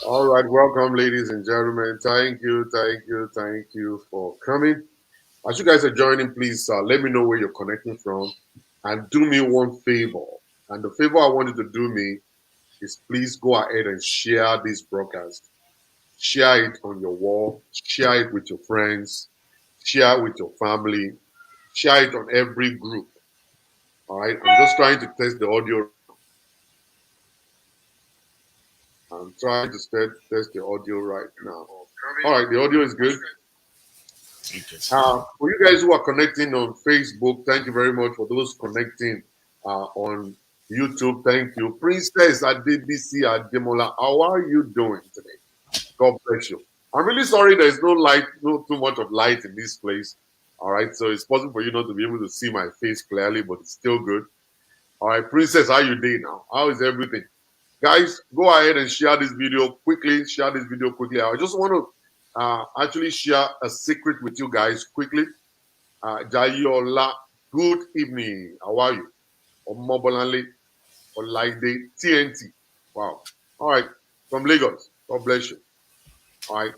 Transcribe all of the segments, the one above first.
All right, welcome, ladies and gentlemen. Thank you for coming. As you guys are joining, please let me know where you're connecting from and do me one favor. And the favor I want you to do me is please go ahead and share this broadcast. Share it on your wall, share it with your friends, share it with your family, share it on every group. All right, I'm just trying to test the audio. I'm trying to test the audio right now. All right, the audio is good. For you guys who are connecting on Facebook, thank you very much. For those connecting on YouTube, thank you. Princess Adebisi Ademola, how are you doing today? God bless you. I'm really sorry there's no light, no too much of light in this place. All right, so it's possible for you not to be able to see my face clearly, but it's still good. All right, Princess, how you doing now? How is everything? Guys, go ahead and share this video quickly. Share this video quickly. I just want to actually share a secret with you guys quickly. Jayola, good evening. How are you? Omobolanle, Olaide, TNT. Wow. All right. From Lagos. God bless you. All right.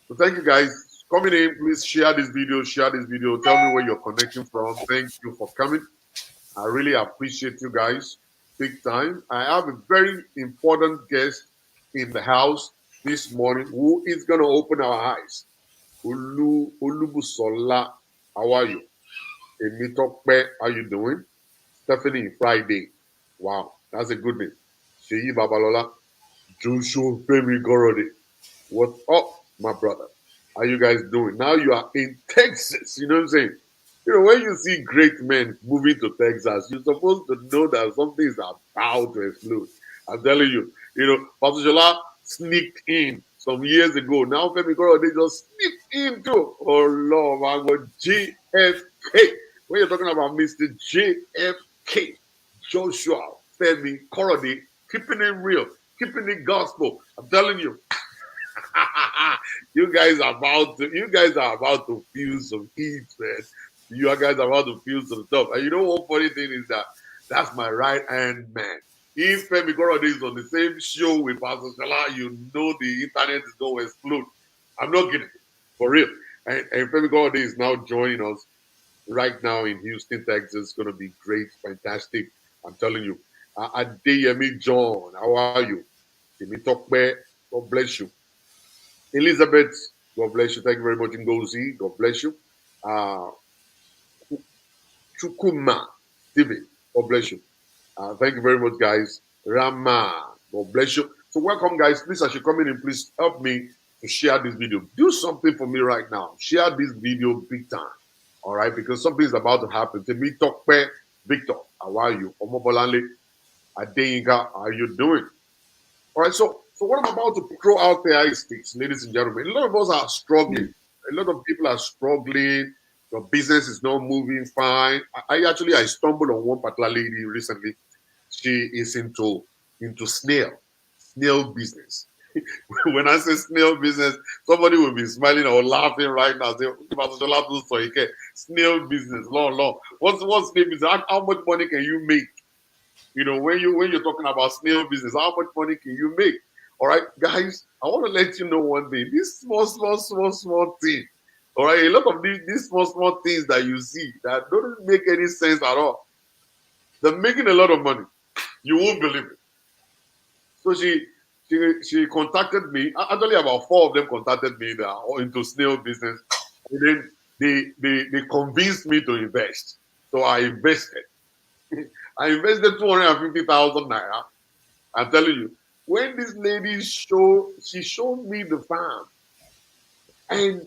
So thank you guys. Coming in, please share this video. Share this video. Tell me where you're connecting from. Thank you for coming. I really appreciate you guys. Big time. I have a very important guest in the house this morning who is going to open our eyes. Olubusola, how are you? Emitokpe, how you doing? Stephanie, Friday. Wow, that's a good name. Sheyi Babalola, Joshua Femi Gorode. What's up, my brother? How you guys doing? Now you are in Texas. You know what I'm saying? You know, when you see great men moving to Texas, you're supposed to know that something is about to explode. I'm telling you, Pastor Jola sneaked in some years ago. Now Femi Gorode just sneaked in too. Oh Lord, man, God, JFK. When you're talking about Mr. JFK, Joshua Femi Korode, keeping it real, keeping it gospel. I'm telling you, you guys are about to feel some heat, man. You guys are about to feel some stuff. And you know what funny thing is that that's my right hand man. If Femi Korode is on the same show with Pastor Salah, you know the internet is going to explode. I'm not kidding. For real. And Femi Korode is now joining us right now in Houston, Texas. It's going to be great, fantastic. I'm telling you. Adeyemi John, how are you? Timitokbe, God bless you. Elizabeth, God bless you. Thank you very much, Ngozi. God bless you. Uh, Chukuma, Stephen, God bless you. Thank you very much, guys. Rama, God bless you. So welcome, guys. Please, as you're coming in, please help me to share this video. Do something for me right now. Share this video big time. All right, because something is about to happen. To me, Tokpe, Victor, how are you? Omobolanle, Adeyinka, how are you doing? All right, so what I'm about to throw out there is this, ladies and gentlemen. A lot of us are struggling. A lot of people are struggling. Your business is not moving fine. I stumbled on one particular lady recently. She is into snail business. When I say snail business, somebody will be smiling or laughing right now. Say, snail business, long. What's snail business? How much money can you make? You know, when you're talking about snail business, how much money can you make? All right, guys, I want to let you know one thing. This small thing. All right, a lot of these small things that you see that don't make any sense at all. They're making a lot of money. You won't believe it. So she contacted me. Actually, about 4 of them contacted me that are into snail business. And then they convinced me to invest. So I invested. I invested 250,000 naira. I'm telling you, when this lady she showed me the farm, and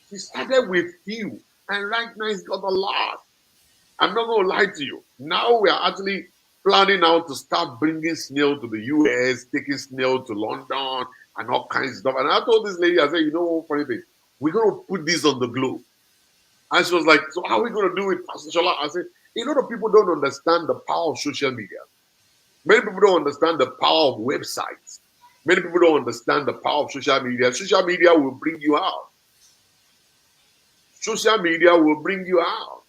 she started with few, and right now it's got a lot. I'm not gonna lie to you. Now we are actually planning now to start bringing snail to the US, taking snail to London, and all kinds of stuff. And I told this lady, I said, you know what, funny thing, we're gonna put this on the globe. And she was like, so how are we gonna do it, Pastor Shola? I said, a lot of people don't understand the power of social media. Many people don't understand the power of websites. Many people don't understand the power of social media. Social media will bring you out. Social media will bring you out.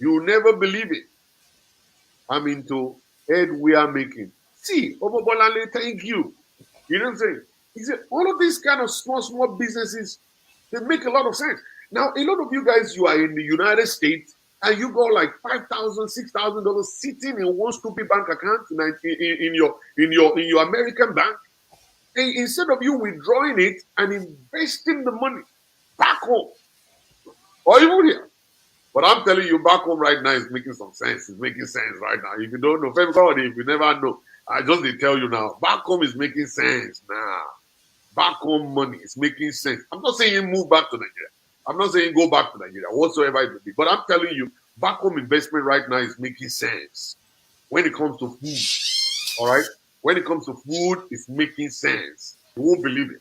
You will never believe it. I'm into head we are making. See, Omobolale, thank you. You know what I'm saying? He said, all of these kind of small businesses, they make a lot of sense. Now, a lot of you guys, you are in the United States and you got like $5,000, $6,000 sitting in one stupid bank account in your American bank. And instead of you withdrawing it and investing the money back home or even here. But I'm telling you, back home right now is making some sense. It's making sense right now. If you don't know, if you never know, I just they tell you now. Back home is making sense now. Back home money is making sense. I'm not saying you move back to Nigeria. I'm not saying go back to Nigeria, whatsoever it may be. But I'm telling you, back home investment right now is making sense. When it comes to food, all right? When it comes to food, it's making sense. You won't believe it,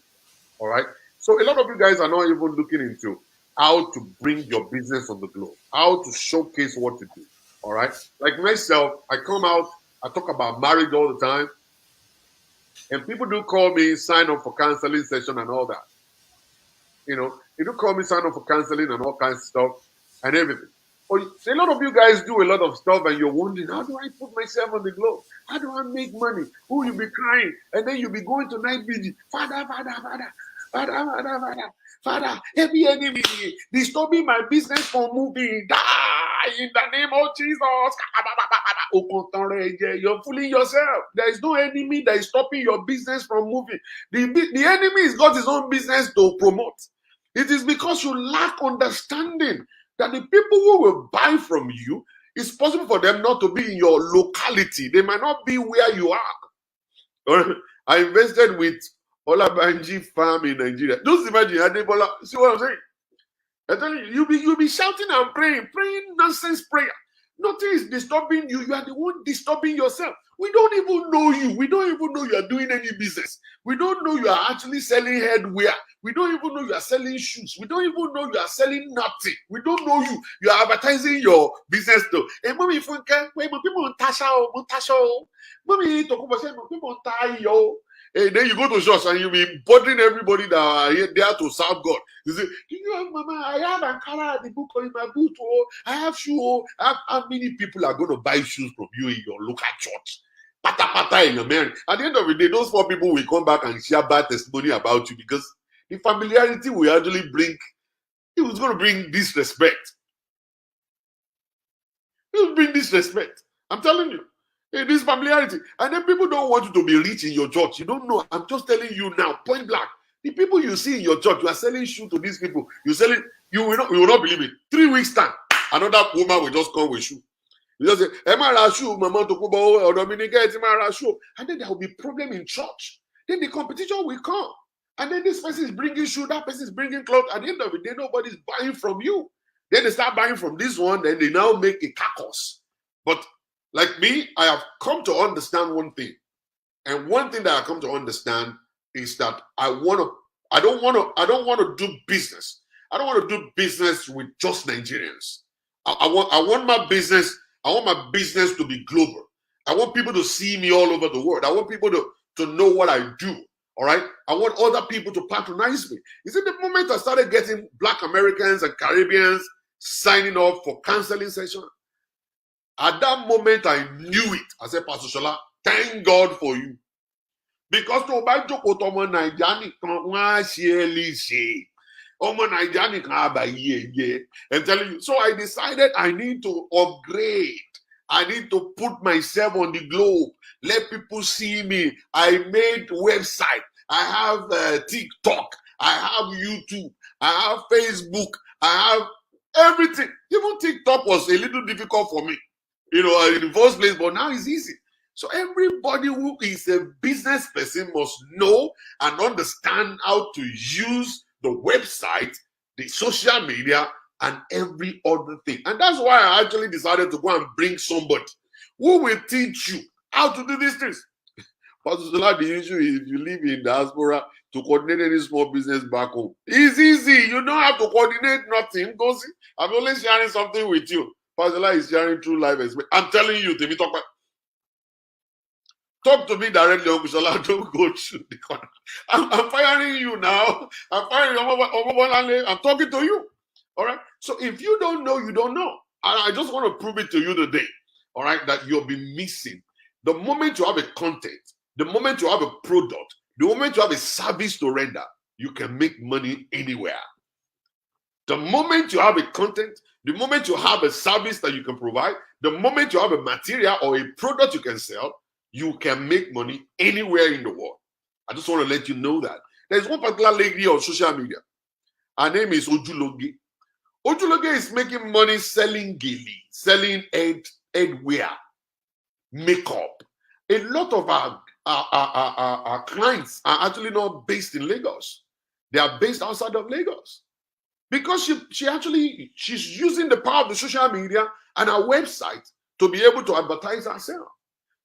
all right? So a lot of you guys are not even looking into how to bring your business on the globe, how to showcase what to do, all right? Like myself, I come out, I talk about marriage all the time, and people do call me, sign up for counseling session and all that. You know, they do call me, sign up for counseling and all kinds of stuff and everything. But a lot of you guys do a lot of stuff and you're wondering, how do I put myself on the globe? How do I make money? Who you be crying? And then you'll be going to night vigil. Father, every enemy disturbing my business from moving. Die in the name of Jesus. You're fooling yourself. There is no enemy that is stopping your business from moving. The enemy has got his own business to promote. It is because you lack understanding that the people who will buy from you, it's possible for them not to be in your locality. They might not be where you are. I invested with Olabanji Farm in Nigeria. Just imagine, Adebola. See what I'm saying? I tell you, you'll be shouting and praying nonsense prayer. Nothing is disturbing you. You are the one disturbing yourself. We don't even know you. We don't even know you are doing any business. We don't know you are actually selling headwear. We don't even know you are selling shoes. We don't even know you are selling nothing. We don't know you. You are advertising your business though. And mommy, if we can, people and then you go to church and you'll be bothering everybody that are here there to serve God. You say, do you have, Mama, I have Ankara, the book in my boot, oh, I have shoe, oh. How many people are going to buy shoes from you in your local church? Pata in America. At the end of the day, those 4 people will come back and share bad testimony about you because the familiarity will actually bring, it was going to bring disrespect. It will bring disrespect. I'm telling you. This familiarity. And then people don't want you to be rich in your church. You don't know. I'm just telling you now, point blank. The people you see in your church, you are selling shoes to these people. You will not believe it. 3 weeks time, another woman will just come with shoe. You just say, Emma shoe, Mama Tokubo or Dominica, shoe. And then there will be problem in church. Then the competition will come. And then this person is bringing shoe, that person is bringing clothes. At the end of the day, nobody's buying from you. Then they start buying from this one, then they now make a carcass. But like me, I have come to understand one thing. And one thing that I come to understand is that I don't want to do business. I don't want to do business with just Nigerians. I want my business to be global. I want people to see me all over the world. I want people to know what I do. All right. I want other people to patronize me. Is it the moment I started getting Black Americans and Caribbeans signing up for counseling session? At that moment, I knew it. I said, Pastor Shola, thank God for you. Because to buy Omo Naijani can't share. Omo Naijani can't buy ye. I'm telling you. So I decided I need to upgrade. I need to put myself on the globe. Let people see me. I made website. I have TikTok. I have YouTube. I have Facebook. I have everything. Even TikTok was a little difficult for me. In the first place, but now it's easy. So everybody who is a business person must know and understand how to use the website, the social media, and every other thing. And that's why I actually decided to go and bring somebody who will teach you how to do these things. Pastor Zola, the issue is if you live in diaspora to coordinate any small business back home. It's easy. You don't have to coordinate nothing. Go see. I'm only sharing something with you. Pastor is sharing true life experience. I'm telling you, Timmy, talk to me directly, Uncle Shola. Don't go through the corner. I'm firing you now. I'm firing you. I'm talking to you. All right. So if you don't know, you don't know. And I just want to prove it to you today. All right, that you'll be missing. The moment you have a content, the moment you have a product, The moment you have a service to render, you can make money anywhere. The moment you have a content, the moment you have a service that you can provide, the moment you have a material or a product you can sell, you can make money anywhere in the world. I just want to let you know that. There's one particular lady on social media. Her name is Ojuloge. Ojuloge is making money selling gili, selling headwear, makeup. A lot of our clients are actually not based in Lagos. They are based outside of Lagos. Because she's using the power of the social media and our website to be able to advertise herself.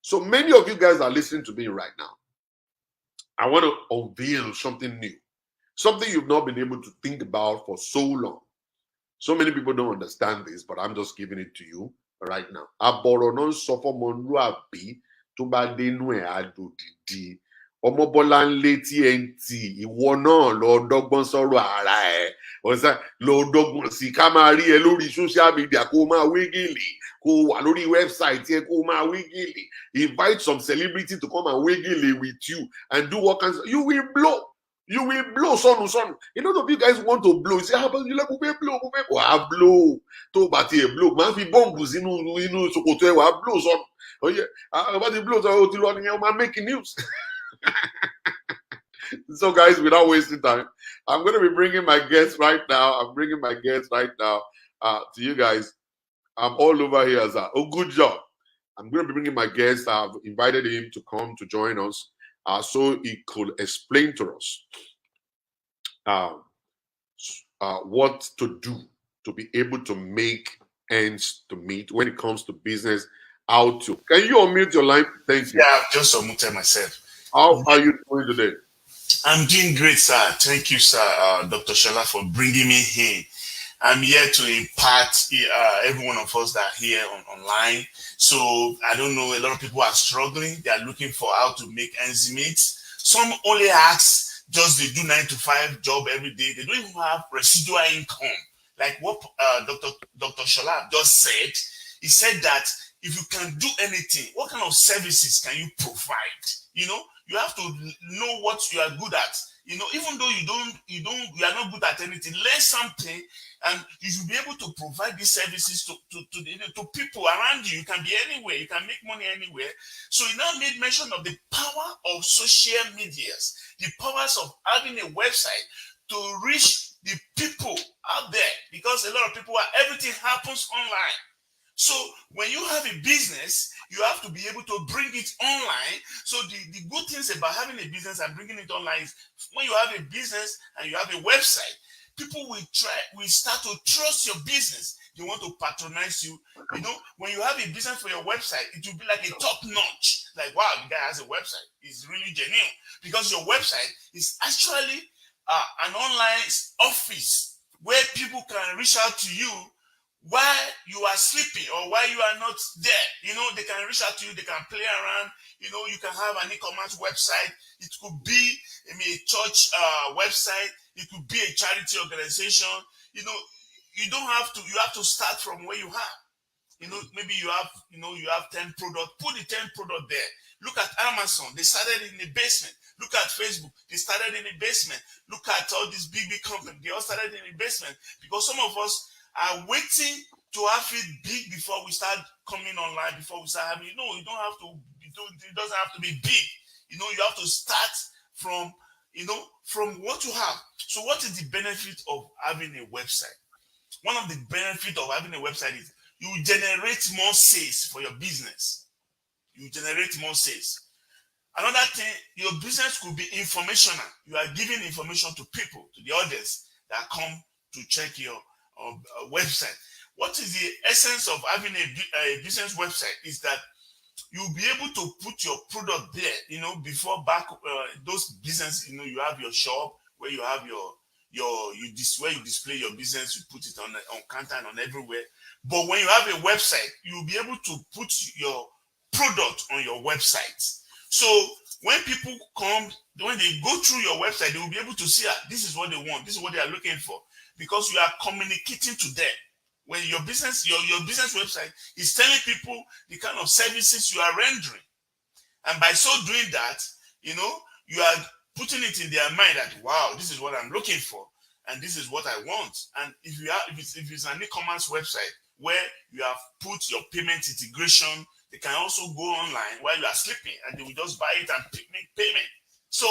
So many of you guys are listening to me right now. I want to unveil something new, something you've not been able to think about for so long. So many people don't understand this, but I'm just giving it to you right now. Aboronon sofomonluabi tó bá dénú ẹ̀ adòdìdì. Ọmọbọ́lá ń létí ẹntì ìwọ náà lọ dọ́gbọ́n sọ̀rọ̀ ara ẹ̀ ọ̀sán lọ dọ́gbọ́n sí ká máa rí ẹ lórí social media kó o máa wé gèlè kó o wà lórí website ẹ kó o máa wé gèlè. Invite some celebrity to come and wé gèlè with you and do what kinds of, you will blow. You will blow, son. A lot of you guys want to blow. You say, how about you like blow? Wàá blow. Tó bá tiẹ̀ blow, máa fi bọ́ǹbù sínú ṣòkòtò ẹ̀ wàá blow, son. Oh yeah, about the blow, so ti lọ nìyẹn, máa making news. So guys, without wasting time, I'm going to be bringing my guests right now. To you guys. I'm all over here as oh, good job. I'm going to be bringing my guest. I've invited him to come to join us so he could explain to us what to do to be able to make ends to meet when it comes to business. How to? Can you unmute your line? Thank you. Yeah, I've just unmuted myself. How are you doing today? I'm doing great, sir. Thank you, sir, Dr. Shola, for bringing me here. I'm here to impart every one of us that are here online. So I don't know, a lot of people are struggling. They are looking for how to make ends meet. Some only ask, just they do 9 to 5 job every day. They don't even have residual income. Like what Dr. Shola just said. He said that if you can do anything, what kind of services can you provide? You know, you have to know what you are good at. You know, even though you are not good at anything, learn something, and you should be able to provide these services to people around you. You can be anywhere, you can make money anywhere. So he now made mention of the power of social medias, the powers of having a website to reach the people out there, because a lot of people everything happens online. So when you have a business, you have to be able to bring it online. So the good things about having a business and bringing it online is when you have a business and you have a website, people will start to trust your business. They want to patronize you. You know, when you have a business for your website, it will be like a top notch. Like, wow, the guy has a website. It's really genuine, because your website is actually an online office where people can reach out to you while you are sleeping or while you are not there. You know, they can reach out to you, they can play around. You know, you can have an e-commerce website. It could be a church website. It could be a charity organization. You know, you have to start from where you have. You know, maybe you have 10 products. Put the 10 product there. Look at Amazon. They started in the basement. Look at Facebook. They started in the basement. Look at all these big companies. They all started in the basement, because some of us are waiting to have it big before we start coming online, before we start having, it doesn't have to be big. You know, you have to start from what you have. So what is the benefit of having a website? One of the benefits of having a website is you generate more sales for your business. You generate more sales. Another thing, your business could be informational. You are giving information to people, to the audience that come to check your website. What is the essence of having a business website is that you'll be able to put your product there. You know, before those business, you know, you have your shop where you have where you display your business, you put it on counter and on everywhere. But when you have a website, you'll be able to put your product on your website. So when people come, when they go through your website, they will be able to see this is what they want, this is what they are looking for, because you are communicating to them. When your business website is telling people the kind of services you are rendering. And by so doing that, you know, you are putting it in their mind that, wow, this is what I'm looking for, and this is what I want. And if it's an e-commerce website where you have put your payment integration, they can also go online while you are sleeping, and they will just buy it and make payment. So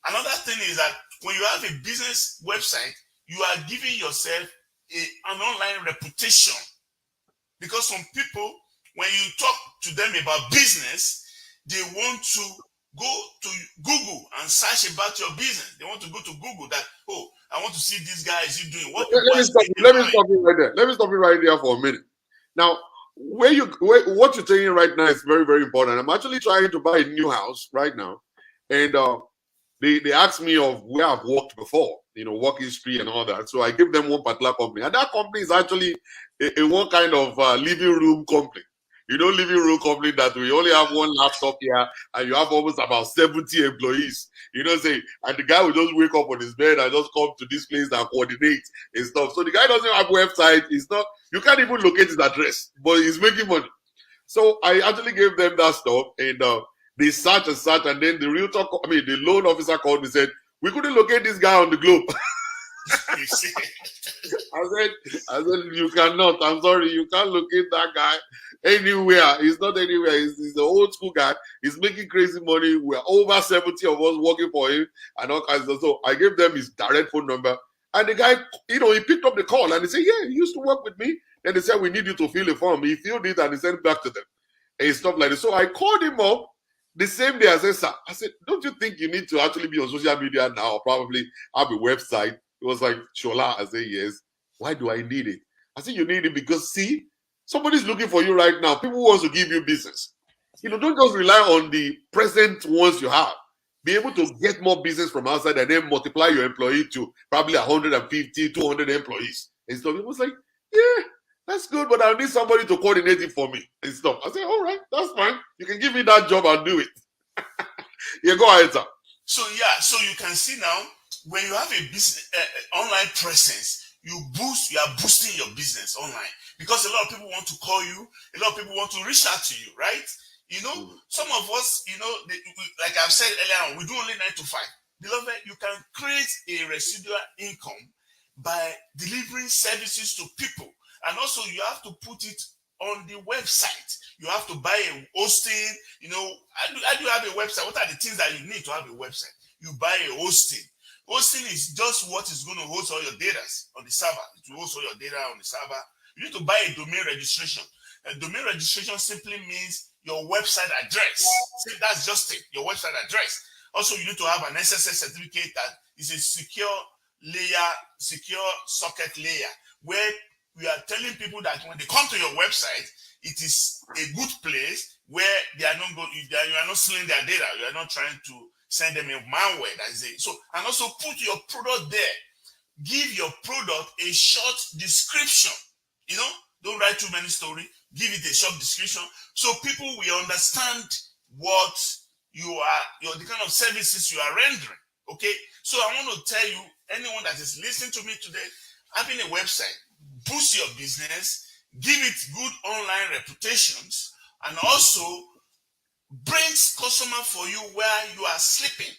another thing is that when you have a business website, you are giving yourself an online reputation, because some people, when you talk to them about business, they want to go to Google and search about your business. They want to go to Google that, oh, I want to see this guy, is he doing what people Let me are stop saying you. Let me about stop you right there. Let me stop you right there for a minute. Now, what you're saying right now is very, very important. I'm actually trying to buy a new house right now, and they asked me of where I've worked before, work history and all that. So I give them one particular company, and that company is actually a one kind of living room company. Living room company that we only have one laptop here, and you have almost about 70 employees. Say, and the guy will just wake up on his bed and just come to this place and coordinate and stuff. So the guy doesn't have a website. It's not, you can't even locate his address, but he's making money. So I actually gave them that stuff, and they search and search, and then the loan officer called me and said, we couldn't locate this guy on the globe. you see. I said, you cannot. I'm sorry, you can't locate that guy anywhere. He's not anywhere. He's an old school guy. He's making crazy money. We're over 70 of us working for him and all kinds of stuff. So I gave them his direct phone number, and the guy, he picked up the call and he said, yeah, he used to work with me. Then they said, we need you to fill a form. He filled it and he sent it back to them and stuff like this. So I called him up the same day. I said, sir, don't you think you need to actually be on social media now, or probably have a website? It was like, Shola. I said, yes. Why do I need it? I said, you need it because, see, somebody's looking for you right now. People want to give you business. Don't just rely on the present ones you have. Be able to get more business from outside and then multiply your employee to probably 150, 200 employees. And stuff. It was like, yeah, that's good, but I need somebody to coordinate it for me and stuff. I said, all right, that's fine. You can give me that job, I'll do it. Yeah, go ahead, sir. So you can see now, when you have a business online presence, you are boosting your business online, because a lot of people want to call you, a lot of people want to reach out to you, right? Some of us, like I've said earlier on, we do only 9 to 5. Beloved, you can create a residual income by delivering services to people. And also you have to put it on the website. You have to buy a hosting. How do you have a website? What are the things that you need to have a website? You buy a hosting. Hosting is just what is going to host all your data on the server. It will host all your data on the server. You need to buy a domain registration. A domain registration simply means your website address. See, that's just it, your website address. Also, you need to have an SSL certificate that is a secure socket layer, where we are telling people that when they come to your website, it is a good place where you are not stealing their data. You are not trying to send them a malware. That is it. So, and also put your product there. Give your product a short description. Don't write too many stories. Give it a short description so people will understand what the kind of services you are rendering. Okay. So I want to tell you, anyone that is listening to me today, having a website, boost your business, give it good online reputations, and also brings customer for you where you are sleeping.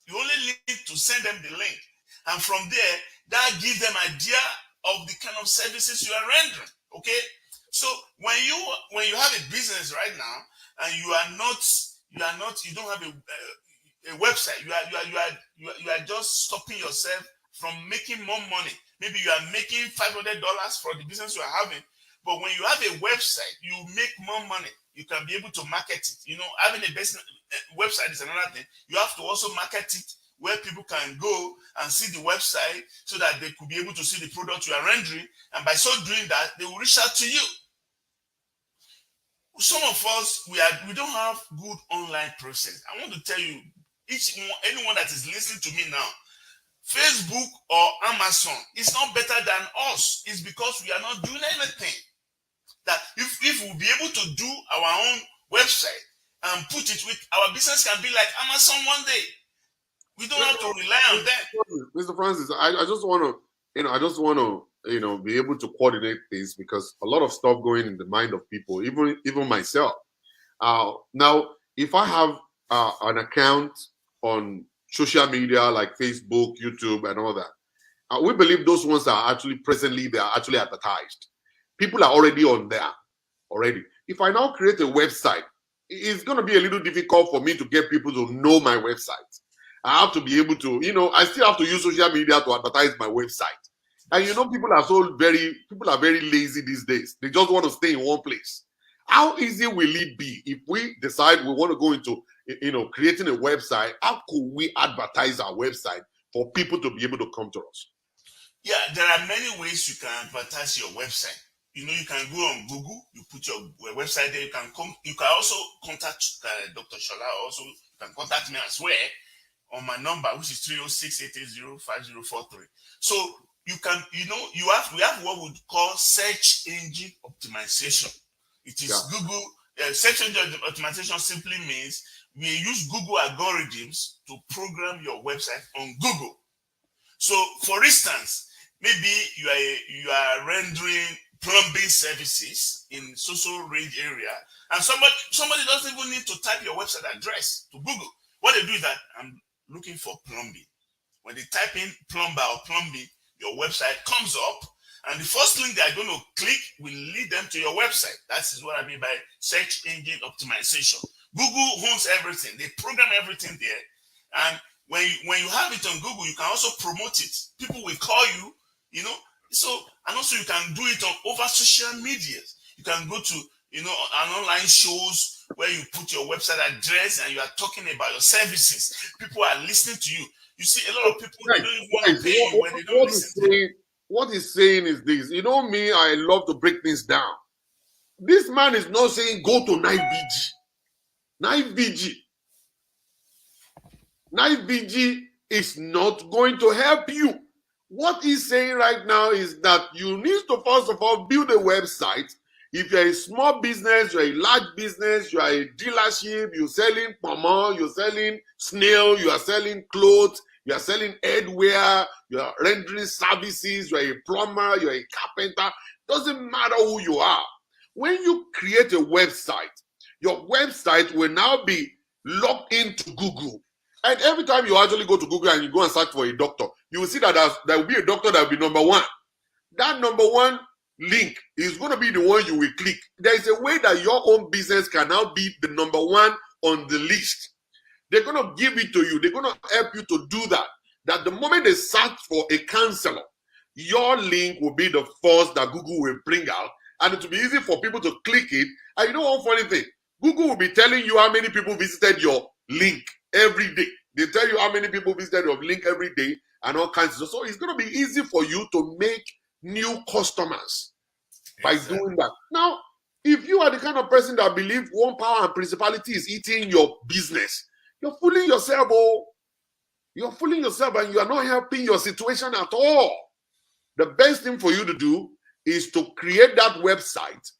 You only need to send them the link, and from there, that gives them idea of the kind of services you are rendering. Okay, so when you have a business right now and you don't have a website, you are just stopping yourself from making more money. Maybe you are making $500 for the business you are having, but when you have a website, you make more money. You can be able to market it. Having a business website is another thing. You have to also market it where people can go and see the website so that they could be able to see the product you are rendering, and by so doing that, they will reach out to you. Some of us, we don't have good online process. I want to tell you, anyone that is listening to me now, Facebook or Amazon is not better than us. It's because we are not doing anything. That if we'll be able to do our own website and put it with our business, can be like Amazon one day. We don't have to rely on them. Mr. Francis, I just want to, be able to coordinate this, because a lot of stuff going in the mind of people, even myself. Now, if I have an account on social media like Facebook, YouTube, and all that. We believe those ones are actually presently, they are actually advertised. People are already on there already. If I now create a website, it's going to be a little difficult for me to get people to know my website. I have to be able to, I still have to use social media to advertise my website. And people are very lazy these days. They just want to stay in one place. How easy will it be if we decide we want to go into, creating a website? How could we advertise our website for people to be able to come to us? Yeah, there are many ways you can advertise your website. You can go on Google, you put your website there. You can also contact Dr. Shola. Also, you can contact me as well on my number, which is 306-880-5043. So you can, we have what we call search engine optimization. It is Google. Search engine optimization simply means we use Google algorithms to program your website on Google. So, for instance, maybe you are rendering plumbing services in social range area, and somebody doesn't even need to type your website address to Google. What they do is that I'm looking for plumbing. When they type in plumber or plumbing, your website comes up, and the first link they are going to click will lead them to your website. That is what I mean by search engine optimization. Google owns everything. They program everything there, and when you have it on Google, you can also promote it. People will call you, So, and also you can do it over social media. You can go to, an online shows where you put your website address and you are talking about your services. People are listening to you. You see, a lot of people, they don't even want to pay you when they don't listen to you. What he's saying is this. Me, I love to break things down. This man is not saying go to night VG. Night VG. Night VG is not going to help you. What he's saying right now is that you need to, first of all, build a website. If you're a small business, you're a large business, you're a dealership, you're selling mama, you're selling snail, you are selling clothes, you are selling headwear, you are rendering services, you're a plumber, you're a carpenter. Doesn't matter who you are. When you create a website, your website will now be logged into Google. And every time you actually go to Google and you go and search for a doctor, you will see that there will be a doctor that will be number one. That number one link is going to be the one you will click. There is a way that your own business can now be the number one on the list. They're going to give it to you. They're going to help you to do that. That the moment they search for a counselor, your link will be the first that Google will bring out. And it will be easy for people to click it. And you know one funny thing? Google will be telling you how many people visited your link every day. They tell you how many people visited your link every day and all kinds of stuff. So it's going to be easy for you to make new customers by doing that. Now, if you are the kind of person that believes one power and principality is eating your business, you're fooling yourself, You're fooling yourself and you are not helping your situation at all. The best thing for you to do is to create that website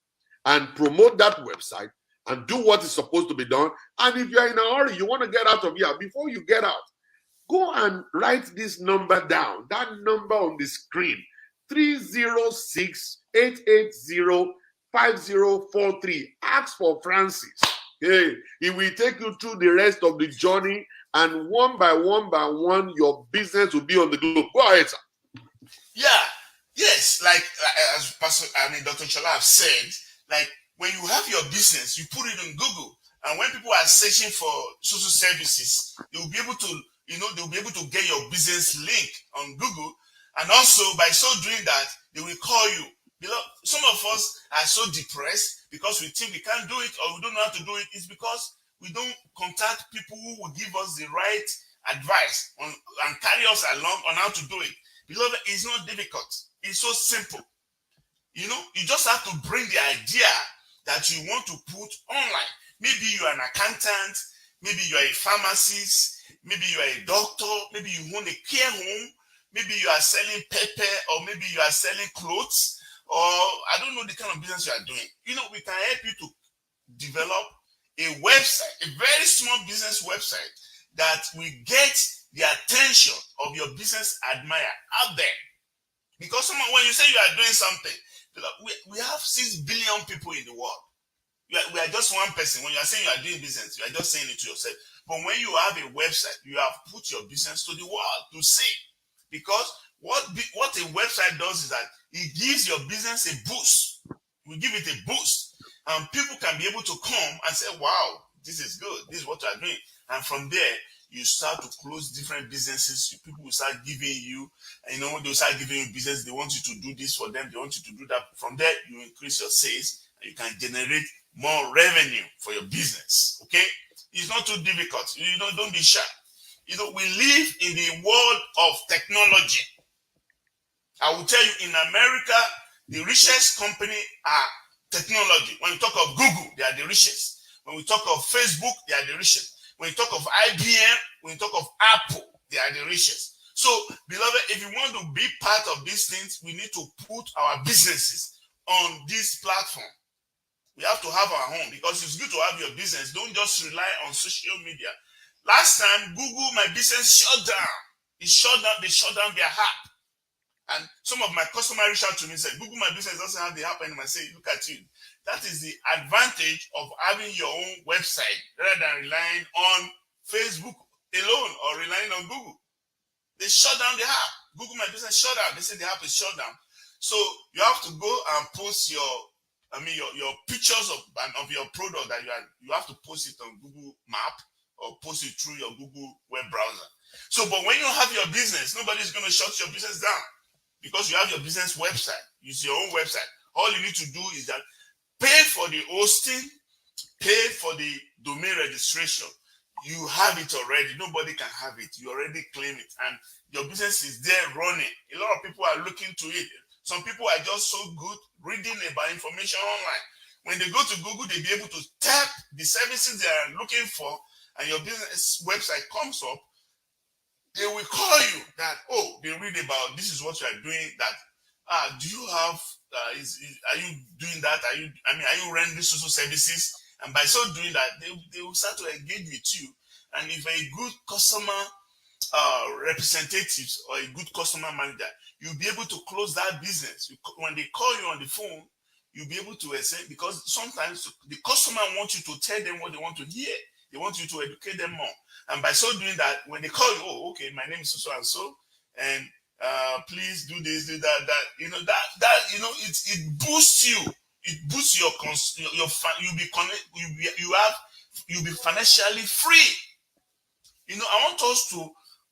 and promote that website and do what is supposed to be done. And if you're in a hurry, you want to get out of here, before you get out, go and write this number down. That number on the screen, 306-880-5043. Ask for Francis. Hey, he will take you through the rest of the journey, and one by one, your business will be on the globe. Go ahead, sir. Yeah. Yes, like as Dr. Chola have said, like when you have your business, you put it on Google, and when people are searching for social services, you'll be able to, they'll be able to get your business link on Google, and also by so doing that, they will call you. Some of us are so depressed because we think we can't do it or we don't know how to do it. It's because we don't contact people who will give us the right advice and carry us along on how to do it. Beloved, it's not difficult. It's so simple. You just have to bring the idea that you want to put online. Maybe you are an accountant, maybe you are a pharmacist, maybe you are a doctor, maybe you own a care home, maybe you are selling pepper, or maybe you are selling clothes, or I don't know the kind of business you are doing. We can help you to develop a website, a very small business website that will get the attention of your business admirer out there. Because when you say you are doing something, we have 6 billion people in the world. We are just one person. When you are saying you are doing business, you are just saying it to yourself. But when you have a website, you have put your business to the world to see. Because what a website does is that it gives your business a boost. We give it a boost, and people can be able to come and say, "Wow, this is good. This is what we are doing." And from there, you start to close different businesses. People will start giving you, they'll start giving you business. They want you to do this for them. They want you to do that. From there, you increase your sales, and you can generate more revenue for your business. Okay, it's not too difficult. Don't be shy. We live in the world of technology. I will tell you, in America, the richest company are technology. When you talk of Google, they are the richest. When we talk of Facebook, they are the richest. When you talk of IBM, when you talk of Apple, they are the richest. So, beloved, if you want to be part of these things, we need to put our businesses on this platform. We have to have our own, because it's good to have your business. Don't just rely on social media. Last time, Google My Business shut down. They shut down their app. And some of my customers reached out to me and said, Google My Business doesn't have the app anymore. I say, look at you. That is the advantage of having your own website rather than relying on Facebook alone or relying on Google. They shut down the app. Google My Business shut down. They said the app is shut down. So you have to go and post your pictures of your product that you have to post it on Google Map or post it through your Google web browser. So, but when you have your business, nobody's going to shut your business down because you have your business website. Use your own website. All you need to do is that pay for the hosting, pay for the domain registration. You have it already. Nobody can have it. You already claim it. And your business is there running. A lot of people are looking to it. Some people are just so good reading about information online. When they go to Google, they'll be able to tap the services they are looking for, and your business website comes up. They will call you that, they read about this is what you are doing. That do you have? Are you doing that? Are you rendering social services? And by so doing that, they will start to engage with you. And if a good customer representatives or a good customer manager, you'll be able to close that business. When they call you on the phone, you'll be able to say, because sometimes the customer wants you to tell them what they want to hear. They want you to educate them more. And by so doing that, when they call you, okay, my name is so and so, and please do this, do that. It boosts you. It boosts you'll be financially free. I want us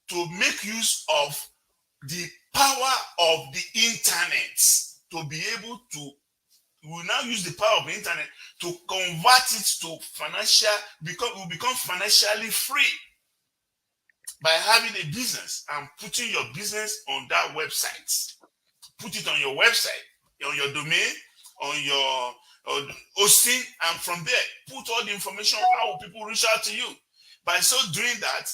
to make use of the power of the internet to be able to. We will now use the power of the internet to convert it to we'll become financially free by having a business and putting your business on that website. Put it on your website, on your domain, on your hosting, and from there, put all the information. How will people reach out to you? By so doing that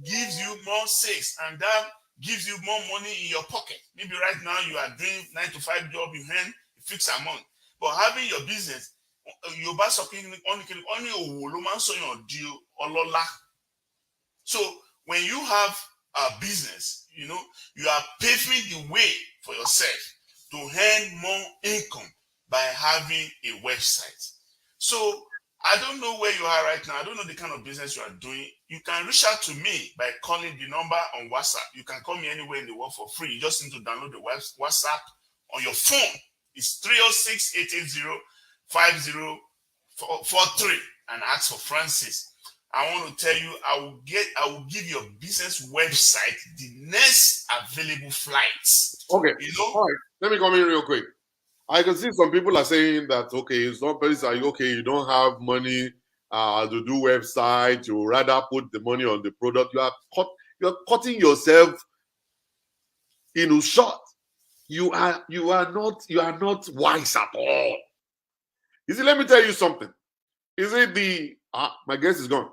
gives you more sales, and that gives you more money in your pocket. Maybe right now you are doing 9-to-5 job, you earn a fixed amount. But having your business, you buy something So when you have a business, you are paving the way for yourself to earn more income by having a website. So I don't know where you are right now. I don't know the kind of business you are doing. You can reach out to me by calling the number on WhatsApp. You can call me anywhere in the world for free. You just need to download the WhatsApp on your phone. It's 306-880-5043 and ask for Francis. I want to tell you, I will give your business website the next available flights. Okay. All right. Let me come in real quick. I can see some people are saying that, okay, it's not okay, you don't have money to do website, you rather put the money on the product. You're cutting yourself short. You are not wise at all. You see, let me tell you something. You see, my guest is gone.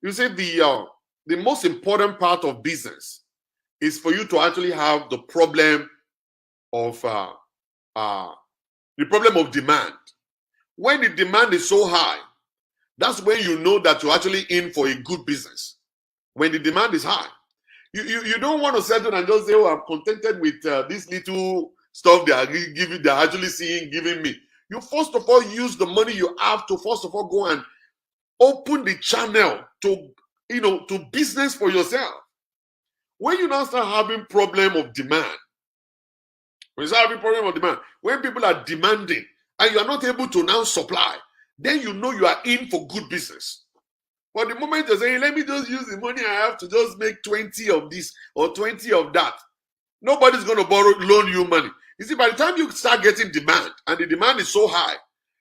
You see, the most important part of business is for you to actually have the problem of demand. When the demand is so high, that's when you know that you're actually in for a good business. When the demand is high, you don't want to settle and just say, I'm contented with this little stuff they are giving, they're actually giving me. You first of all use the money you have to first of all go and open the channel to, to business for yourself. When you now start having problem of demand, when people are demanding and you are not able to now supply, then you know you are in for good business. But the moment you're saying, let me just use the money I have to just make 20 of this or 20 of that, nobody's going to loan you money. You see, by the time you start getting demand, and the demand is so high,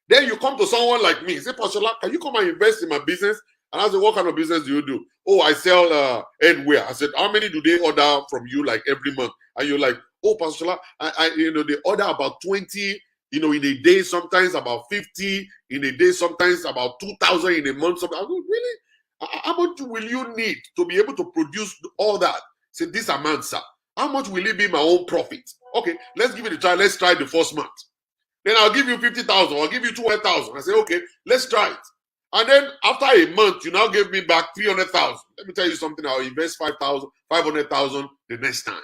then you come to someone like me, say, Pastor, can you come and invest in my business? And I say, what kind of business do you do? Oh, I sell headwear. I said, how many do they order from you like every month? And you're like, oh, Pastor, they order about 20, in a day, sometimes about 50 in a day, sometimes about 2,000 in a month. I go, really? How much will you need to be able to produce all that? Say, this amount, sir. How much will it be my own profit? Okay, let's give it a try. Let's try the first month. Then I'll give you 50,000. I'll give you 200,000. I say, okay, let's try it. And then after a month, you now give me back 300,000. Let me tell you something. I'll invest 500,000 the next time.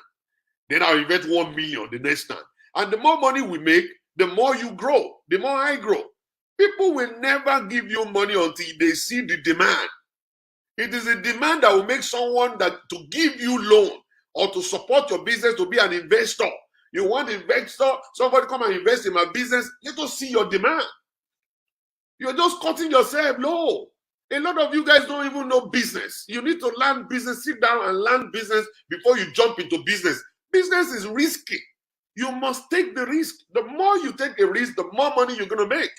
Then I'll invest 1 million the next time. And the more money we make, the more you grow, the more I grow. People will never give you money until they see the demand. It is a demand that will make someone that to give you loan or to support your business, to be an investor. You want an investor, somebody come and invest in my business, let us see your demand. You're just cutting yourself low. A lot of you guys don't even know business. You need to learn business. Sit down and learn business before you jump into business. Business is risky. You must take the risk. The more you take the risk, the more money you're going to make.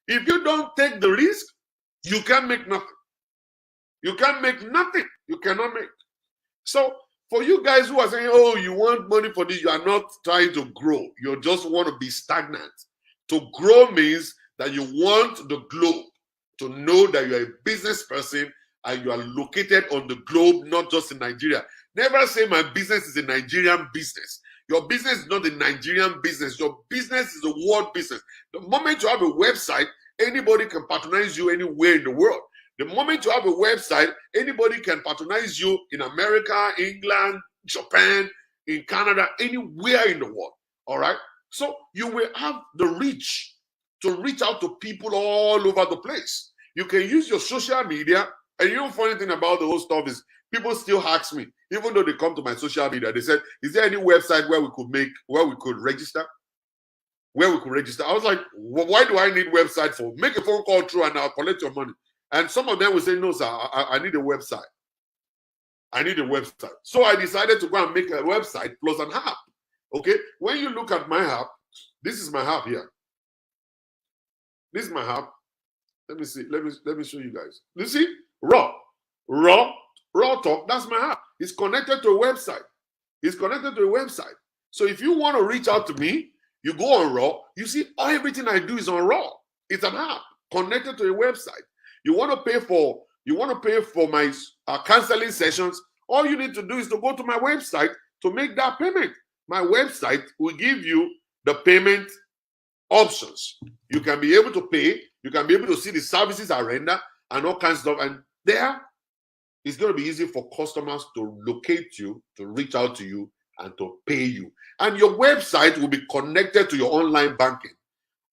If you don't take the risk, you can't make nothing. You can't make nothing. You cannot make. So for you guys who are saying, oh, you want money for this, you are not trying to grow. You just want to be stagnant. To grow means that you want the globe to know that you're a business person and you are located on the globe, not just in Nigeria. Never say my business is a Nigerian business. Your business is not a Nigerian business. Your business is a world business. The moment you have a website, anybody can patronize you anywhere in the world. The moment you have a website, anybody can patronize you in America, England, Japan, in Canada, anywhere in the world. All right? So you will have the reach to reach out to people all over the place. You can use your social media, and you know, funny thing about the whole stuff is people still ask me, even though they come to my social media, they said, is there any website where we could register? Where we could register? I was like, well, why do I need website for? Make a phone call through and I'll collect your money. And some of them will say, no, sir, I need a website. I need a website. So I decided to go and make a website plus an app. Okay? When you look at my app, this is my app here. This is my app. Let me see. Let me show you guys. You see? Raw Talk. That's my app. It's connected to a website. It's connected to a website. So if you want to reach out to me, you go on Raw. You see, everything I do is on Raw. It's an app connected to a website. You want to pay for my counseling sessions. All you need to do is to go to my website to make that payment. My website will give you the payment options. You can be able to pay. You can be able to see the services I render and all kinds of stuff. And there, it's going to be easy for customers to locate you, to reach out to you, and to pay you. And your website will be connected to your online banking.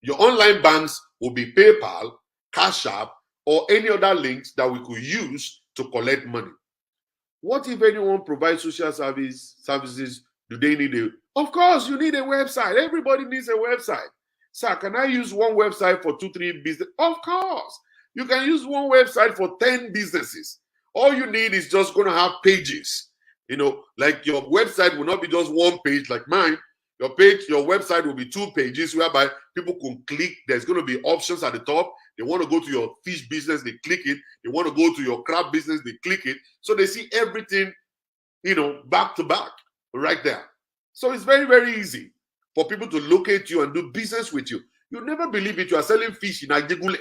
Your online banks will be PayPal, Cash App, or any other links that we could use to collect money. What if anyone provides social services? Do they need a? Of course, you need a website. Everybody needs a website. Sir, can I use one website for 2-3 business? Of course. You can use one website for 10 businesses. All you need is just going to have pages. Like your website will not be just one page like mine. Your website will be 2 pages whereby people can click. There's going to be options at the top. They want to go to your fish business, they click it. They want to go to your crab business, they click it. So they see everything, back to back right there. So it's very, very easy for people to locate you and do business with you. You never believe it. You are selling fish in Ajegule.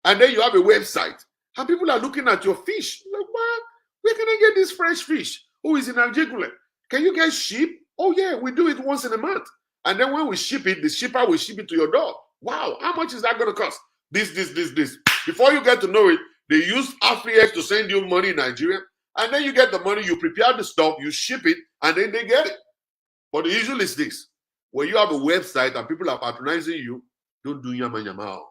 And then you have a website. And people are looking at your fish. Like, what? Where can I get this fresh fish? Oh, it's in Ajegule. Can you guys ship? Oh, yeah, we do it once in a month. And then when we ship it, the shipper will ship it to your door. Wow, how much is that going to cost? This. Before you get to know it, they use AfriX to send you money in Nigeria. And then you get the money, you prepare the stuff, you ship it, and then they get it. But the issue is this. When you have a website and people are patronizing you, Don't do yama yama.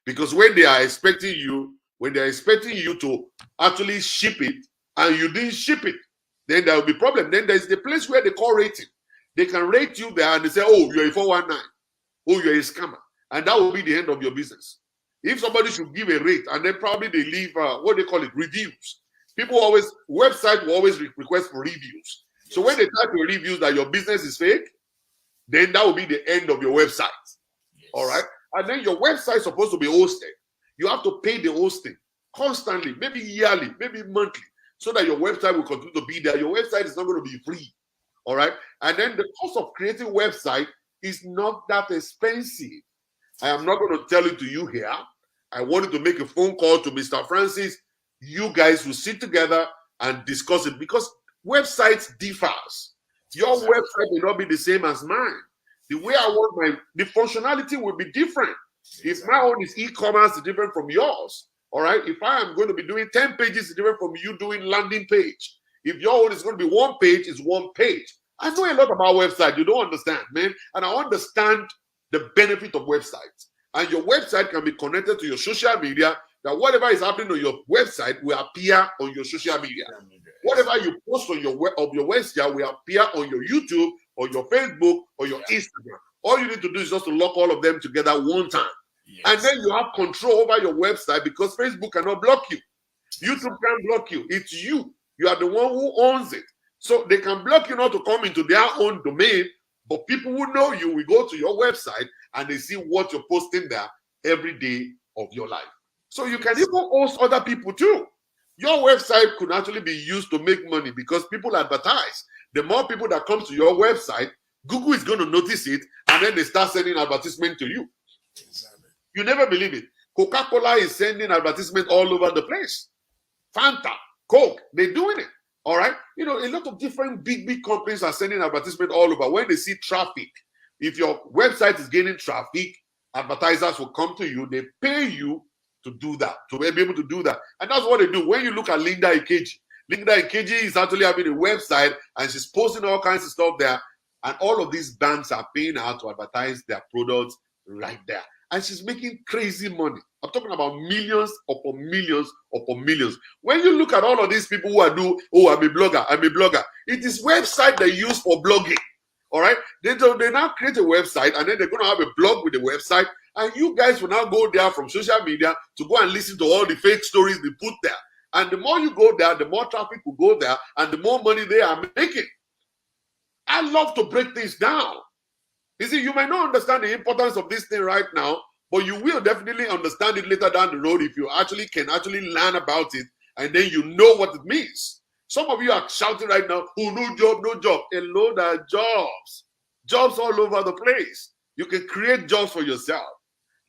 Because when they're expecting you to actually ship it and you didn't ship it, then there will be problem. Then there's the place where they call rating. They can rate you there and they say, oh, you're a 419. Oh, you're a scammer. And that will be the end of your business. If somebody should give a rate and then probably they leave, what they call it, reviews. Website will always request for reviews. So when they type your reviews that your business is fake, then that will be the end of your website. Yes. All right. And then your website is supposed to be hosted. You have to pay the hosting constantly, maybe yearly, maybe monthly, so that your website will continue to be there. Your website is not going to be free. All right. And then the cost of creating a website is not that expensive. I am not going to tell it to you here. I wanted to make a phone call to Mr. Francis. You guys will sit together and discuss it because websites differs. Your website may not be the same as mine. The way I want the functionality will be different. If my own is e-commerce, it's different from yours. All right. If I am going to be doing 10 pages, it's different from you doing landing page. If your own is going to be one page, it's one page. I know a lot about websites. You don't understand, man. And I understand the benefit of websites. And your website can be connected to your social media, that whatever is happening on your website will appear on your social media. Whatever you post on your website will appear on your YouTube or your Facebook or your Instagram. All you need to do is just to lock all of them together one time. Yes. And then you have control over your website because Facebook cannot block you. YouTube can't block you. It's you. You are the one who owns it. So they can block you not to come into their own domain, but people who know you will go to your website and they see what you're posting there every day of your life. So you can even host other people too. Your website could actually be used to make money because people advertise. The more people that come to your website, Google is going to notice it and then they start sending advertisement to you. Exactly. You never believe it. Coca-Cola is sending advertisement all over the place. Fanta, Coke, they're doing it. All right. You know, a lot of different big companies are sending advertisement all over. When they see traffic, if your website is gaining traffic, advertisers will come to you. They pay you to do that, to be able to do that. And that's what they do. When you look at Linda Ikeji is actually having a website and she's posting all kinds of stuff there. And all of these banks are paying her to advertise their products right there. And she's making crazy money. I'm talking about millions upon millions upon millions. When you look at all of these people who are I'm a blogger. It is website they use for blogging. All right. They now create a website and then they're going to have a blog with the website. And you guys will now go there from social media to go and listen to all the fake stories they put there. And the more you go there, the more traffic will go there and the more money they are making. I love to break things down. You see, you might not understand the importance of this thing right now, but you will definitely understand it later down the road if you can learn about it and then you know what it means. Some of you are shouting right now, oh, no job, no job. Hello, there are jobs. Jobs all over the place. You can create jobs for yourself.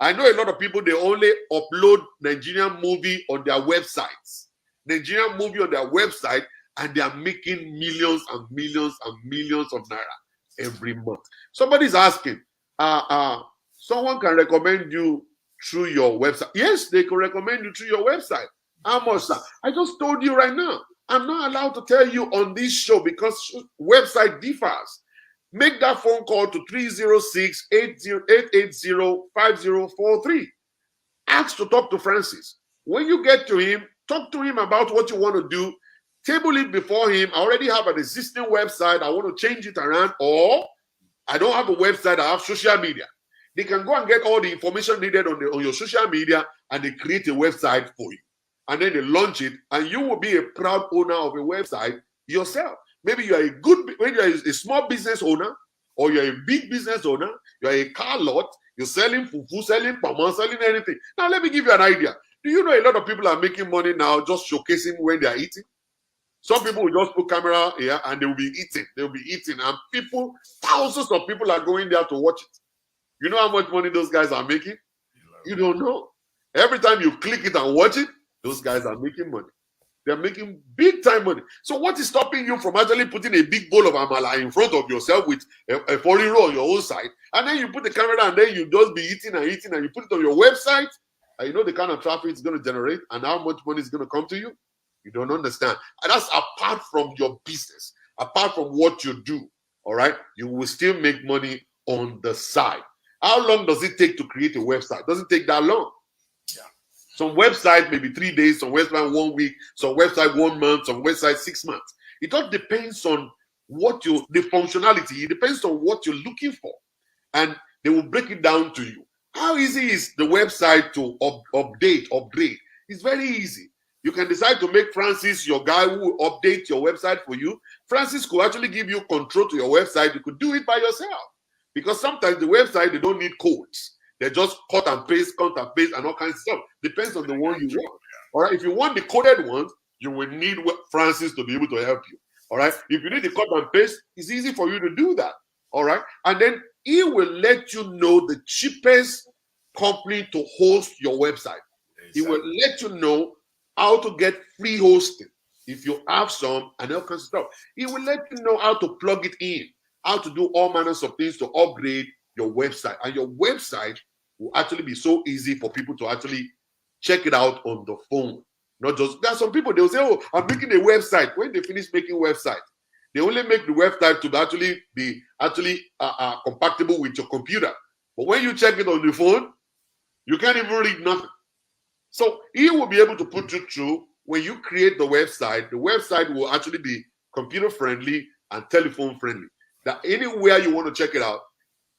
I know a lot of people, they only upload Nigerian movie on their websites. Nigerian movie on their website, and they are making millions and millions and millions of naira every month. Somebody's asking, someone can recommend you through your website. Yes, they can recommend you through your website. How much, sir? I just told you right now. I'm not allowed to tell you on this show because website differs. Make that phone call to 306-880-5043. Ask to talk to Francis. When you get to him, talk to him about what you want to do. Table it before him. I already have an existing website. I want to change it around, or I don't have a website. I have social media. They can go and get all the information needed on your social media, and they create a website for you. And then they launch it, and you will be a proud owner of a website yourself. Maybe you are a small business owner, or you're a big business owner. You're a car lot. You're selling fufu, selling pama, selling anything. Now, let me give you an idea. Do you know a lot of people are making money now just showcasing when they are eating? Some people will just put camera here and they will be eating. They will be eating. And thousands of people are going there to watch it. You know how much money those guys are making? You don't know. Every time you click it and watch it, those guys are making money. They're making big time money. So what is stopping you from actually putting a big bowl of amala in front of yourself with a foreign roll on your own side? And then you put the camera and then you just be eating and eating and you put it on your website. And you know the kind of traffic it's going to generate and how much money is going to come to you? You don't understand. And that's apart from your business, apart from what you do. All right. You will still make money on the side. How long does it take to create a website? It doesn't take that long. Yeah. Some website maybe 3 days, some website 1 week, some website 1 month, some website 6 months. It all depends on the functionality. It depends on what you're looking for, and they will break it down to you. How easy is the website to upgrade? It's very easy. You can decide to make Francis your guy who will update your website for you. Francis could actually give you control to your website. You could do it by yourself, because sometimes the website, they don't need codes. They just cut and paste, and all kinds of stuff. Depends on the one you want. All right. If you want the coded ones, you will need Francis to be able to help you. All right. If you need the cut and paste, it's easy for you to do that. All right. And then he will let you know the cheapest company to host your website. Exactly. He will let you know how to get free hosting if you have some, and all kinds of stuff. He will let you know how to plug it in, how to do all manners of things to upgrade your website. And your website will actually be so easy for people to actually check it out on the phone. Not just, there are some people, they'll say, oh, I'm making a website. When they finish making website, they only make the website to actually be compatible with your computer. But when you check it on the phone, you can't even read nothing. So he will be able to put you through. When you create the website will actually be computer friendly and telephone friendly. That anywhere you want to check it out,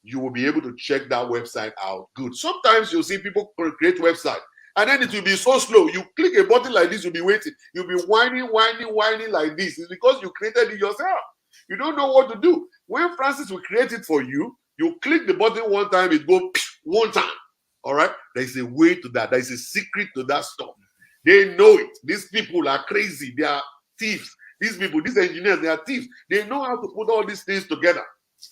you will be able to check that website out good. Sometimes you'll see people create website, and then it will be so slow. You click a button like this, you'll be waiting. You'll be whining like this. It's because you created it yourself. You don't know what to do. When Francis will create it for you, you click the button one time, it goes one time. All right? There's a way to that. There's a secret to that stuff. They know it. These people are crazy. They are thieves. These people, these engineers, they are thieves. They know how to put all these things together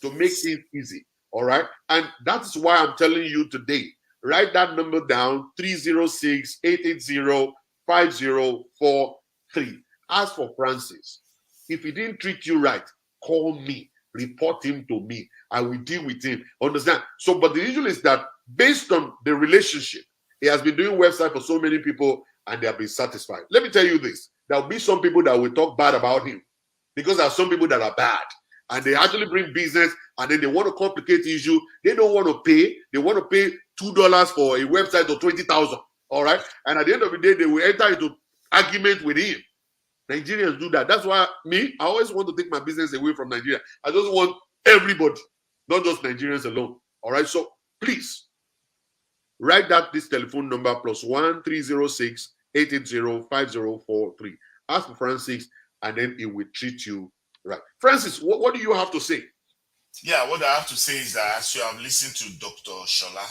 to make things easy. All right. And that's why I'm telling you today, write that number down, 306-880-5043. Ask for Francis. If he didn't treat you right, call me, report him to me. I will deal with him. Understand? So, but the issue is that based on the relationship, he has been doing website for so many people and they have been satisfied. Let me tell you this. There will be some people that will talk bad about him, because there are some people that are bad and they actually bring business, and then they want to complicate the issue. They don't want to pay. They want to pay $2 for a website of 20,000. All right. And at the end of the day, they will enter into argument with him. Nigerians do that. That's why I always want to take my business away from Nigeria. I just want everybody, not just Nigerians alone. All right. So please write this telephone number +1 306-880-5043. Ask for Francis, and then he will treat you right. Francis, what do you have to say? Yeah, what I have to say is that as you have listened to Dr. Shola,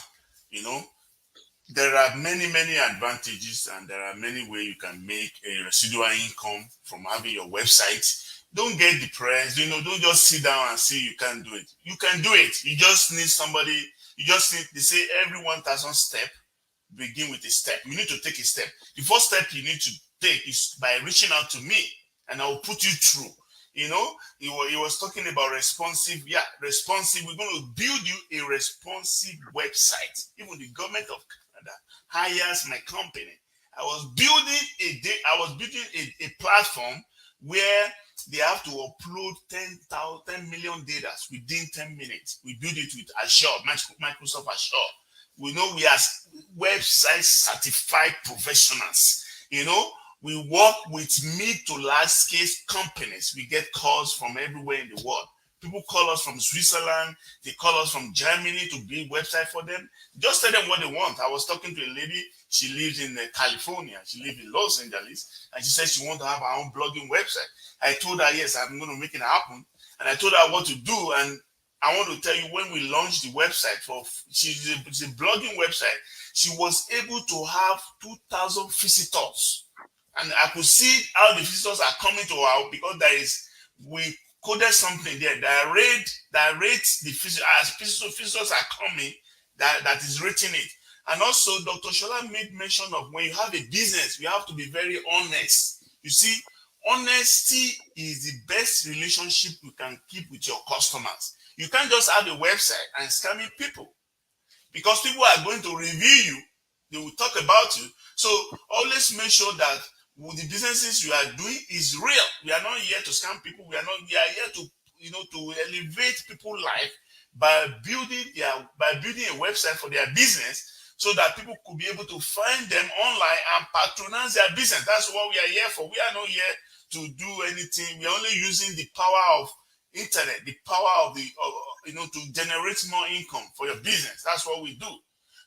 there are many advantages, and there are many ways you can make a residual income from having your website. Don't get depressed. Don't just sit down and say you can't do it. You can do it. You just need somebody. They say every 1,000 step, begin with a step. You need to take a step. The first step you need to take is by reaching out to me, and I will put you through. He was talking about responsive. Yeah, responsive. We're going to build you a responsive website. Even the government of Canada hires my company. I was building a platform where they have to upload 10 million data within 10 minutes. We build it with Azure, Microsoft Azure. We are website certified professionals. We work with mid to large scale companies. We get calls from everywhere in the world. People call us from Switzerland. They call us from Germany to build website for them. Just tell them what they want. I was talking to a lady. She lives in California. She lives in Los Angeles. And she said she wants to have her own blogging website. I told her, yes, I'm going to make it happen. And I told her what to do. And I want to tell you, when we launched the website, it's a blogging website, she was able to have 2,000 visitors. And I could see how the visitors are coming to our, because we coded something there that rates the visitors as visitors are coming, that is rating it. And also, Dr. Shola made mention of when you have a business, you have to be very honest. You see, honesty is the best relationship you can keep with your customers. You can't just have a website and scamming people, because people are going to review you. They will talk about you. So always make sure that the businesses you are doing is real. We are not here to scam people. We are here to, to elevate people's life by building a website for their business so that people could be able to find them online and patronize their business. That's what we are here for. We are not here to do anything. We are only using the power of internet, the power of to generate more income for your business. That's what we do.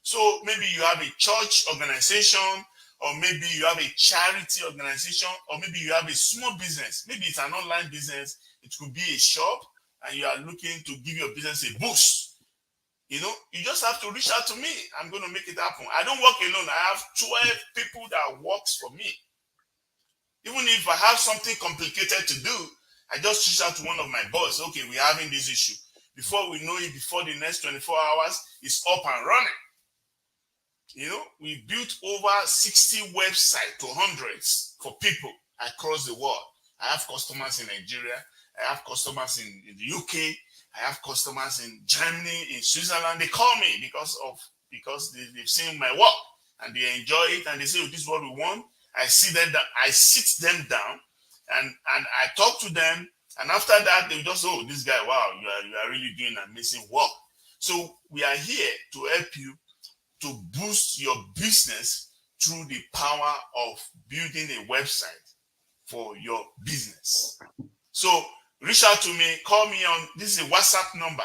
So maybe you have a church organization, or maybe you have a charity organization, or maybe you have a small business. Maybe it's an online business. It could be a shop, and you are looking to give your business a boost. You just have to reach out to me. I'm going to make it happen. I don't work alone. I have 12 people that works for me. Even if I have something complicated to do, I just reach out to one of my boss. Okay, we're having this issue. Before we know it, before the next 24 hours, it's up and running. We built over 60 websites to hundreds for people across the world. I have customers in Nigeria. I have customers in the UK. I have customers in Germany, in Switzerland. They call me because they've seen my work and they enjoy it, and they say, oh, this is what we want. I sit them down and I talk to them, and after that they just, oh, this guy, wow, you are really doing amazing work. So we are here to help you to boost your business through the power of building a website for your business. So reach out to me, call me on, this is a WhatsApp number.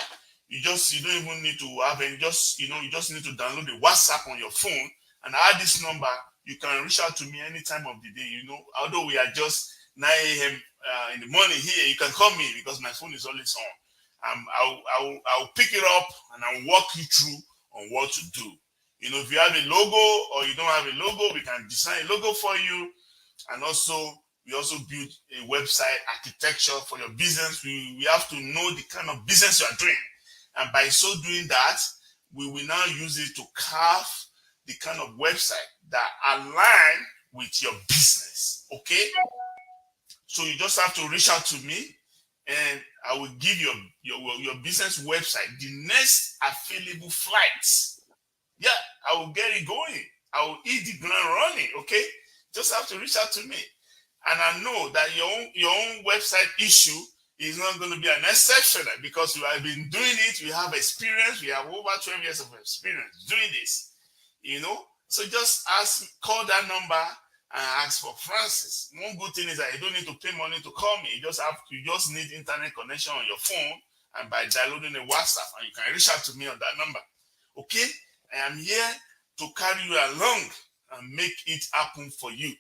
You don't even need to have any, you just need to download the WhatsApp on your phone and add this number. You can reach out to me any time of the day. Although we are just 9 a.m. In the morning here, you can call me because my phone is always on. I'll pick it up and I'll walk you through on what to do. If you have a logo or you don't have a logo, we can design a logo for you. And we also build a website architecture for your business. We have to know the kind of business you are doing. And by so doing that, we will now use it to carve the kind of website that align with your business. Okay? So you just have to reach out to me and I will give your business website the next available flights. Yeah, I will get it going. I will hit the ground running. Okay? Just have to reach out to me. And I know that your own website issue is not going to be an exception because you have been doing it. We have experience. We have over 12 years of experience doing this. So just call that number and ask for Francis. One good thing is that you don't need to pay money to call me. You just need internet connection on your phone, and by downloading a WhatsApp, and you can reach out to me on that number. Okay? I am here to carry you along and make it happen for you.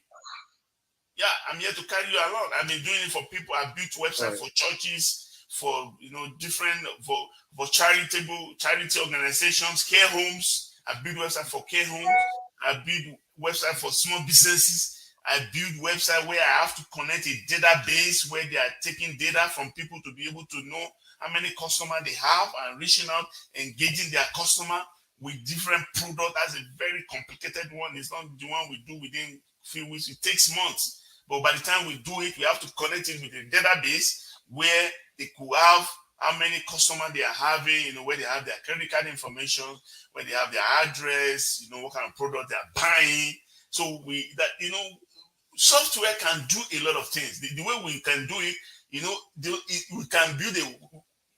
Yeah, I'm here to carry you along. I've been doing it for people. I built websites for churches, for different for charity organizations, care homes. I build website for care homes. I build website for small businesses. I build website where I have to connect a database where they are taking data from people to be able to know how many customers they have and reaching out, engaging their customer with different products. That's a very complicated one. It's not the one we do within a few weeks. It takes months. But by the time we do it, we have to connect it with a database where they could have how many customers they are having, where they have their credit card information, where they have their address, what kind of product they are buying. So software can do a lot of things. The way we can do it, we can build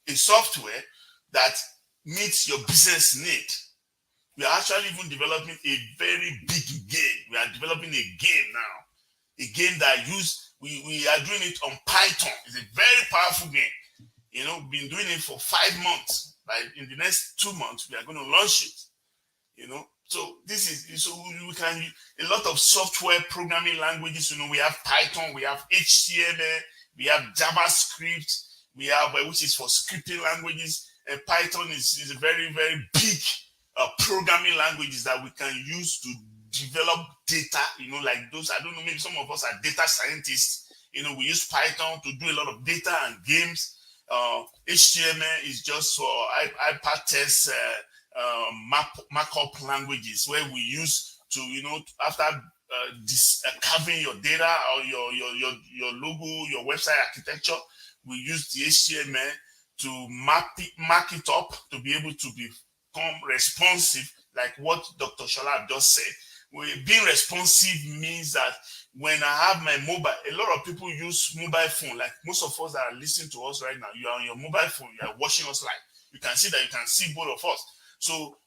a software that meets your business need. We are actually even developing a very big game. We are developing a game now. A game that we are doing it on Python. It's a very powerful game. We've been doing it for 5 months. In the next 2 months, we are going to launch it. So we can use a lot of software programming languages. We have Python, we have HTML, we have JavaScript, we have which is for scripting languages. And Python is a very, very big programming languages that we can use to develop data, like those. I don't know, maybe some of us are data scientists. We use Python to do a lot of data and games. HTML is just for hypertext markup languages where we use to, after carving your data or your logo, your website architecture, we use the HTML to mark it up to be able to become responsive, like what Dr. Shola just said. Being responsive means that when I have my mobile, a lot of people use mobile phone. Like most of us that are listening to us right now, you are on your mobile phone, you are watching us live. you can see that you can see both of us. So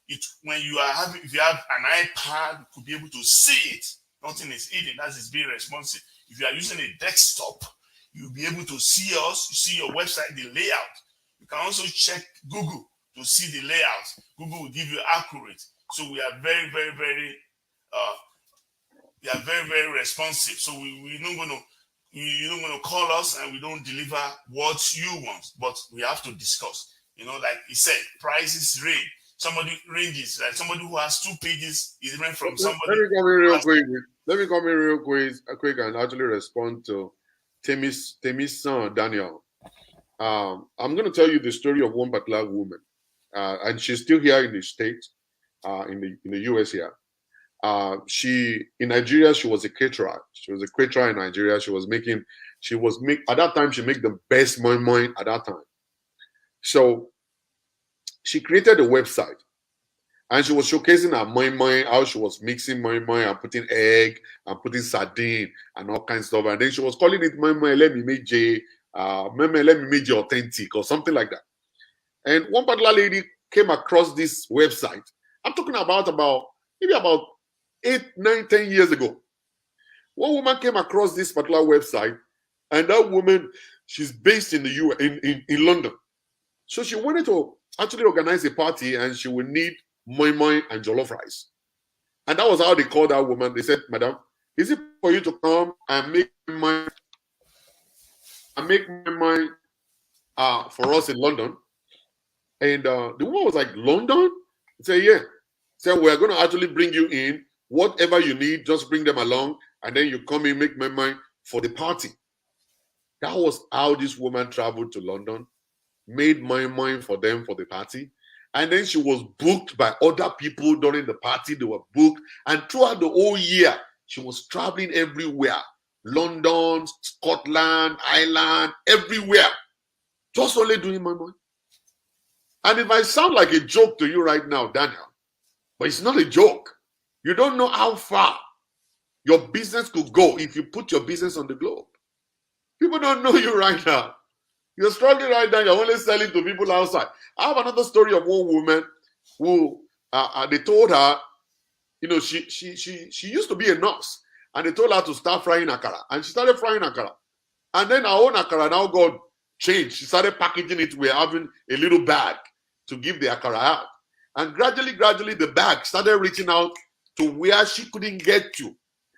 when you are having, if you have an iPad, you could be able to see it. Nothing is hidden. That is being responsive. If you are using a desktop, you'll be able to see us, you see your website, the layout. You can also check Google to see the layout. Google will give you accurate. So we are very, very, very very responsive. So we're not going to you're not going to call us and we don't deliver what you want, but we have to discuss. Like he said, prices range. Somebody ranges, like somebody who has 2 pages is different from somebody. Let me come in real quick. Let me come in real quick and actually respond to Temi's son, Daniel. I'm going to tell you the story of one particular woman, and she's still here in the States, in the US here. In Nigeria, she was a caterer. She was a caterer in Nigeria. At that time, she made the best moi at that time. So she created a website and she was showcasing her moi, how she was mixing moi and putting egg and putting sardine and all kinds of stuff. And then she was calling it moi, let me make it authentic or something like that. And one particular lady came across this website. I'm talking about maybe about 8, 9, 10 years ago. One woman came across this particular website, and that woman, she's based in the in London. So she wanted to actually organize a party, and she would need moi and jollof rice. And that was how they called that woman. They said, "Madam, is it for you to come and make moi for us in London?" And the woman was like, "London?" I said, "Yeah." Said, "We're going to actually bring you in. Whatever you need, just bring them along, and then you come in, make moi for the party." That was how this woman traveled to London, made moi for them for the party. And then she was booked by other people during the party. They were booked. And throughout the whole year, she was traveling everywhere. London, Scotland, Ireland, everywhere. Just only doing moi. And it might sound like a joke to you right now, Daniel, but it's not a joke. You don't know how far your business could go if you put your business on the globe. People don't know you right now. You're struggling right now. You're only selling to people outside. I have another story of one woman who they told her, she used to be a nurse, and they told her to start frying akara, and she started frying akara. And then her own akara now got changed. She started packaging it with having a little bag to give the akara out. And gradually, the bag started reaching out to where she couldn't get to.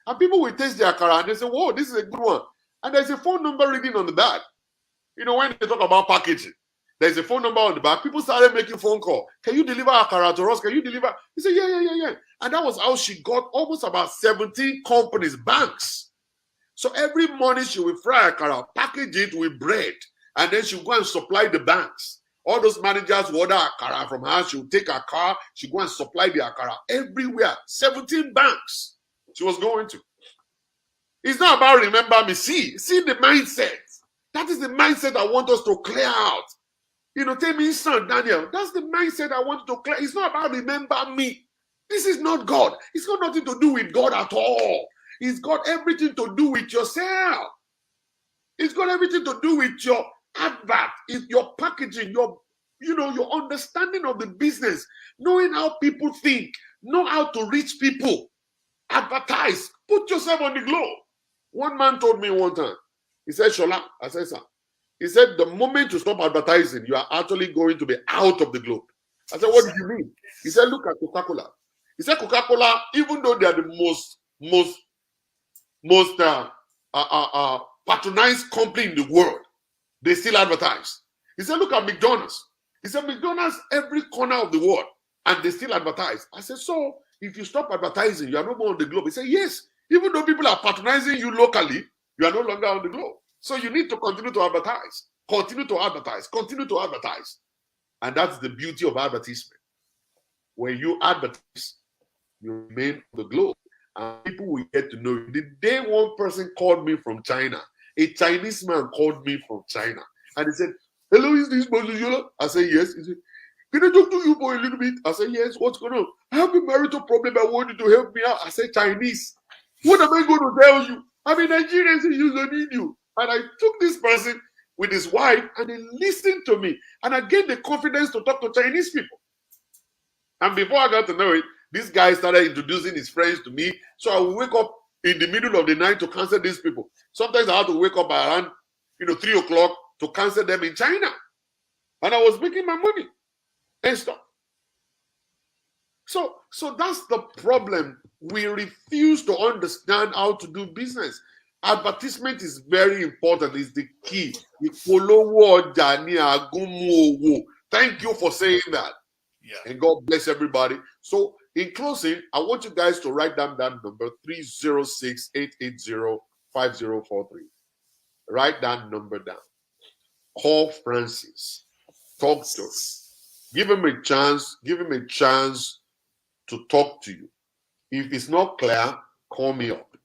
And people will taste the akara and they say, "Whoa, this is a good one." And there's a phone number reading on the bag. When they talk about packaging, there's a phone number on the back. People started making phone call. "Can you deliver akara to us? Can you deliver?" He said, yeah. And that was how she got almost about 17 companies, banks. So every morning she will fry akara, package it with bread, and then she'll go and supply the banks. All those managers will order akara from her. She will take her car. She go and supply the akara everywhere. 17 banks she was going to. It's not about remember me. See the mindset. That is the mindset I want us to clear out. Tell me, son, Daniel, that's the mindset I want to clear. It's not about remember me. This is not God. It's got nothing to do with God at all. It's got everything to do with yourself. It's got everything to do with your advert, your packaging, your understanding of the business, knowing how people think, know how to reach people, advertise, put yourself on the globe. One man told me one time, he said, "Shola," I said, "Sir," he said, "the moment you stop advertising, you are actually going to be out of the globe." I said, "What do you mean?" He said, "Look at Coca-Cola." He said, "Coca-Cola, even though they are the most patronized company in the world, they still advertise." He said, "Look at McDonald's." He said, "McDonald's every corner of the world, and they still advertise." I said, "So if you stop advertising, you are no more on the globe." He said, "Yes, even though people are patronizing you locally, you are no longer on the globe. So you need to continue to advertise, continue to advertise, continue to advertise." And that's the beauty of advertisement. When you advertise, you remain on the globe, and people will get to know you. The day one person called me from China, a Chinese man called me from China, and he said, "Hello, is this Bonjour?" I said, "Yes." He said, "Can I talk to you for a little bit?" I said, "Yes, what's going on?" "I have a marital problem. I want you to help me out." I said, "Chinese. What am I going to tell you? I'm a Nigerian, so you don't need you." And I took this person with his wife, and he listened to me. And I get the confidence to talk to Chinese people. And before I got to know it, this guy started introducing his friends to me. So I would wake up in the middle of the night to cancel these people. Sometimes I had to wake up around 3 o'clock to cancel them in China. And I was making my money and stuff. So that's the problem. We refuse to understand how to do business. Advertisement is very important. It's the key. Thank you for saying that. Yeah. And God bless everybody. So in closing, I want you guys to write down that number 306-880-5043. Write that number down. Call Francis. Talk to him. Give him a chance. Give him a chance to talk to you. If it's not clear, call me up.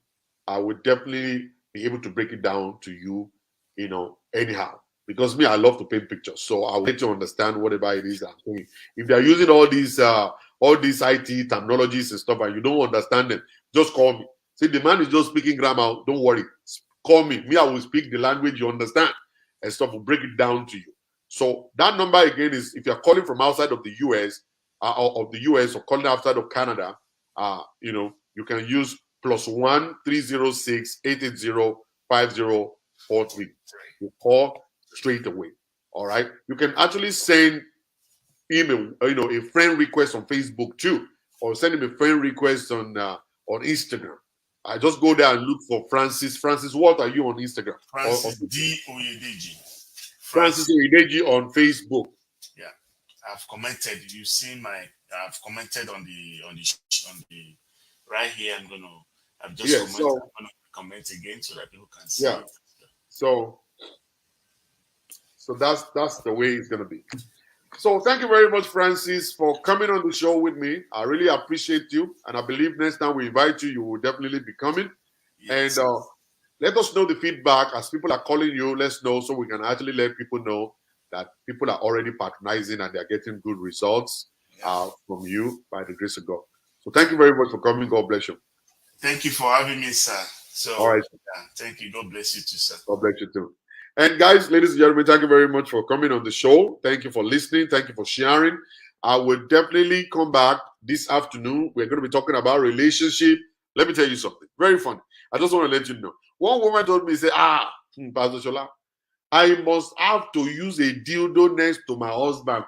I would definitely be able to break it down to you, anyhow. Because me, I love to paint pictures, so I will let you understand whatever it is I'm saying. If they're using all these IT terminologies and stuff, and you don't understand them, just call me. See, the man is just speaking grammar. Don't worry, call me. Me, I will speak the language you understand, and stuff will break it down to you. So that number again is if you're calling from outside of the US, or calling outside of Canada, you can use +1 306-880-5043. You call straight away. All right. You can actually send him a friend request on Facebook too, or send him a friend request on Instagram. I just go there and look for Francis. Francis, what are you on Instagram? Francis D. Oyedeji. Francis Oyedeji on Facebook. Yeah, I've commented. You've seen I've commented on the right here. I've just commented. So, I'm gonna comment again so that people can see. Yeah. It. So that's the way it's gonna be. So thank you very much, Francis, for coming on the show with me. I really appreciate you, and I believe next time we invite you, you will definitely be coming. Yes. And let us know the feedback as people are calling you. Let's know so we can actually let people know that people are already patronizing and they're getting good results from you by the grace of God. So thank you very much for coming. God bless you. Thank you for having me, sir. So, all right. Yeah, thank you. God bless you too, sir. God bless you too. And guys, ladies and gentlemen, thank you very much for coming on the show. Thank you for listening. Thank you for sharing. I will definitely come back this afternoon. We're going to be talking about relationship. Let me tell you something very funny. I just want to let you know. One woman told me, say, Pastor Shola, I must have to use a dildo next to my husband.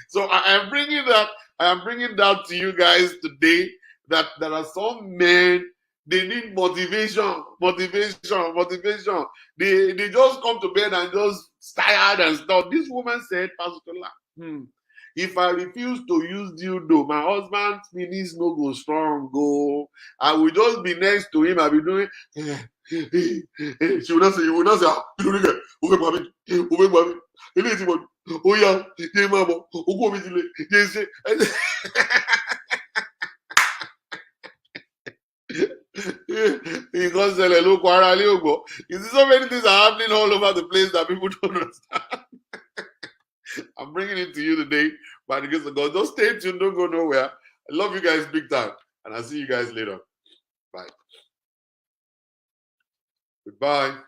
So I am bringing that to you guys today. That there are some men, they need motivation. They just come to bed and just tired and stuff. This woman said, Pastor Tola, if I refuse to use dildo, my husband's penis no go strong. I will just be next to him. I'll be doing. She will not say, oh yeah, because you see, so many things are happening all over the place that people don't understand. I'm bringing it to you today by the grace of God. Just stay tuned, don't go nowhere. I love you guys big time, and I'll see you guys later. Bye. Goodbye.